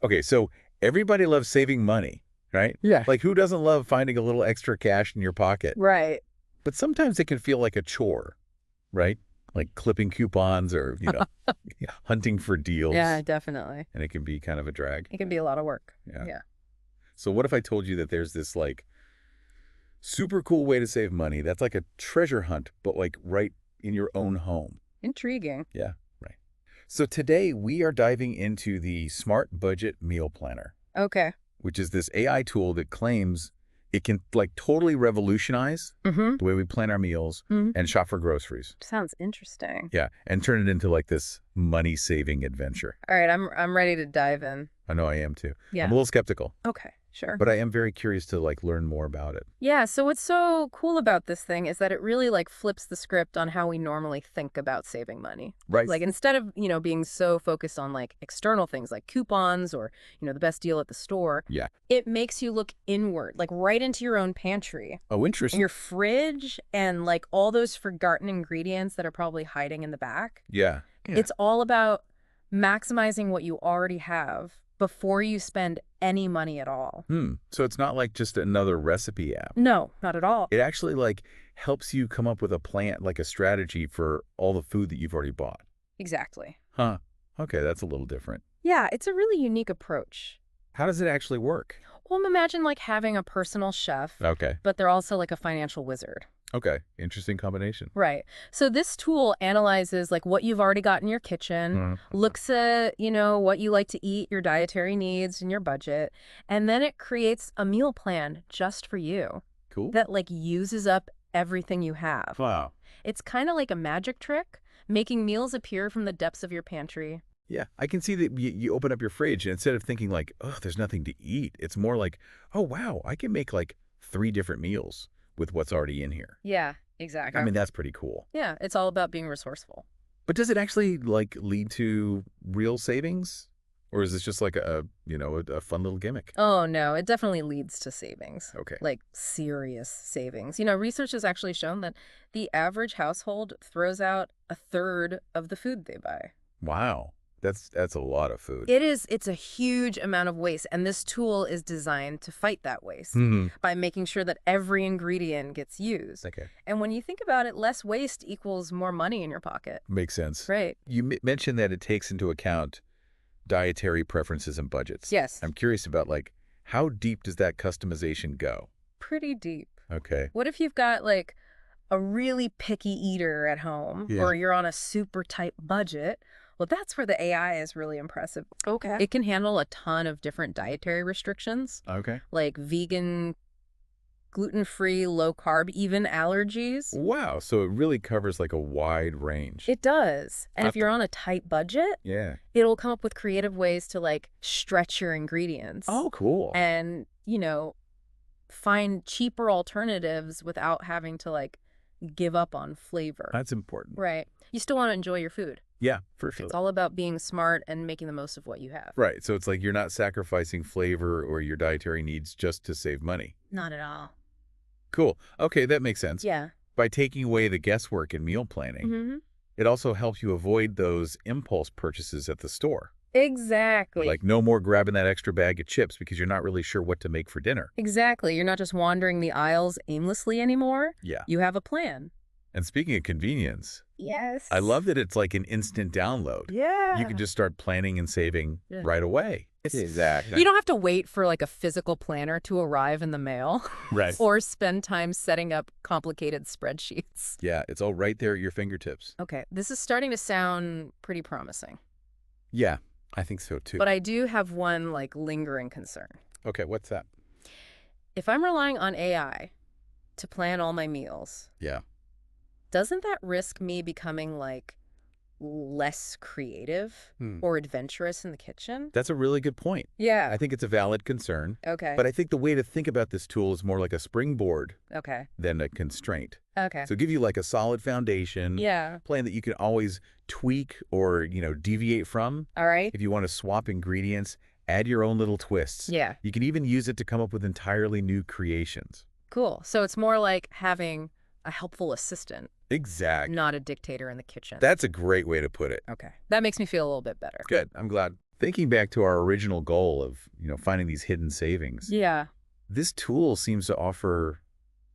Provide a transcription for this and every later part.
Okay, so everybody loves saving money, right? Yeah. Like, who doesn't love finding a little extra cash in your pocket? Right. But sometimes it can feel like a chore, right? Like clipping coupons or, hunting for Yeah, deals, definitely. and it can be kind of a drag. It can be a lot of work. Yeah. Yeah. So what if I told you that there's this like super cool way to save money that's like a treasure hunt, but like right in your own home? Intriguing. Yeah, right. So today we are diving into the Smart Budget Meal Planner, Okay. which is this AI tool that claims it can like totally revolutionize Mm-hmm. the way we plan our meals Mm-hmm. and shop for groceries. Sounds interesting. Yeah, and turn it into like this money-saving adventure. All right, I'm ready to dive in. I know I am too. Yeah. I'm a little skeptical, Okay, sure. but I am very curious to like learn more about it. Yeah, so what's so cool about this thing is that it really like flips the script on how we normally think about saving money. Right. Like instead of, being so focused on like external things like coupons or, the best deal at the store, Yeah. it makes you look inward, like right into your own pantry, Oh, interesting. your fridge, and like all those forgotten ingredients that are probably hiding in the back. Yeah. It's all about maximizing what you already have before you spend any money at all. So it's not like just another recipe app. No, not at all. It actually like helps you come up with a plan, like a strategy for all the food that you've already bought. Exactly. Huh. Okay, that's a little different. Yeah, it's a really unique approach. How does it actually work? Well, imagine like having a personal chef, Okay. but they're also like a financial wizard. Okay. Interesting combination. Right. So this tool analyzes like what you've already got in your kitchen, looks at, what you like to eat, your dietary needs and your budget, and then it creates a meal plan just for you Cool. that like uses up everything you have. Wow. It's kind of like a magic trick, making meals appear from the depths of your pantry. Yeah, I can see that you open up your fridge and instead of thinking like, oh, there's nothing to eat, it's more like, oh, wow, I can make like 3 different meals with what's already in here. Yeah, exactly. I mean, that's pretty cool. Yeah, it's all about being resourceful. But does it actually like lead to real savings? Or is this just like a fun little gimmick? Oh, no, it definitely leads to savings. Okay. Like serious savings. Research has actually shown that the average household throws out a third of the food they buy. Wow. That's a lot of food. It's a huge amount of waste, and this tool is designed to fight that waste by making sure that every ingredient gets used. Okay. And when you think about it, less waste equals more money in your pocket. Makes sense. Right. You mentioned that it takes into account dietary preferences and budgets. Yes. I'm curious about like how deep does that customization go? Pretty deep. Okay. What if you've got like a really picky eater at home, or you're on a super tight budget? Well, that's where the AI is really impressive. Okay. It can handle a ton of different dietary restrictions, Okay. like vegan, gluten-free, low-carb, even allergies. Wow. So it really covers like a wide range. It does. And if you're on a tight budget, Yeah. it'll come up with creative ways to like stretch your ingredients. Oh, cool. And, find cheaper alternatives without having to like give up on flavor. That's important. Right. You still want to enjoy your food. Yeah, for sure. It's all about being smart and making the most of what you have. Right. So it's like you're not sacrificing flavor or your dietary needs just to save money. Not at all. Cool. Okay, that makes sense. Yeah. By taking away the guesswork in meal planning, it also helps you avoid those impulse purchases at the store. Exactly. Like no more grabbing that extra bag of chips because you're not really sure what to make for dinner. Exactly. You're not just wandering the aisles aimlessly anymore. Yeah. You have a plan. And speaking of convenience, Yes. I love that it's like an instant download. Yeah. You can just start planning and saving right away. Exactly. You don't have to wait for like a physical planner to arrive in the mail. Right. Or spend time setting up complicated spreadsheets. Yeah, it's all right there at your fingertips. Okay, this is starting to sound pretty promising. Yeah, I think so too. But I do have one like lingering concern. Okay, what's that? If I'm relying on AI to plan all my meals, Yeah. doesn't that risk me becoming like less creative or adventurous in the kitchen? That's a really good point. Yeah. I think it's a valid concern. Okay. But I think the way to think about this tool is more like a springboard Okay. than a constraint. Okay. So give you like a solid foundation, Yeah. plan that you can always tweak or, deviate from. All right. If you want to swap ingredients, add your own little twists. Yeah. You can even use it to come up with entirely new creations. Cool. So it's more like having a helpful assistant, Exactly. not a dictator in the kitchen. That's a great way to put it. Okay. That makes me feel a little bit better. Good. I'm glad. Thinking back to our original goal of, finding these hidden savings, Yeah. this tool seems to offer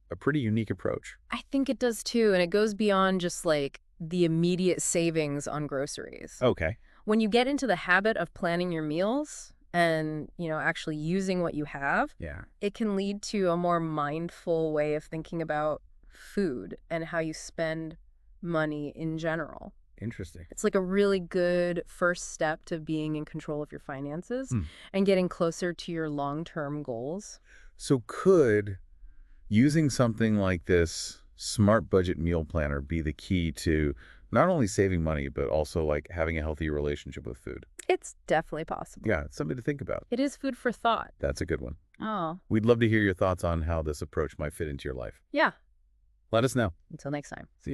a pretty unique approach. I think it does too, and it goes beyond just like the immediate savings on groceries. Okay. When you get into the habit of planning your meals and, actually using what you have, Yeah. it can lead to a more mindful way of thinking about food and how you spend money in general. Interesting. It's like a really good first step to being in control of your finances Hmm. and getting closer to your long-term goals. So could using something like this smart budget meal planner be the key to not only saving money, but also like having a healthy relationship with food? It's definitely possible. Yeah, it's something to think about. It is food for thought. That's a good one. Oh, We'd love to hear your thoughts on how this approach might fit into your life. yeah. Let us know. Until next time. See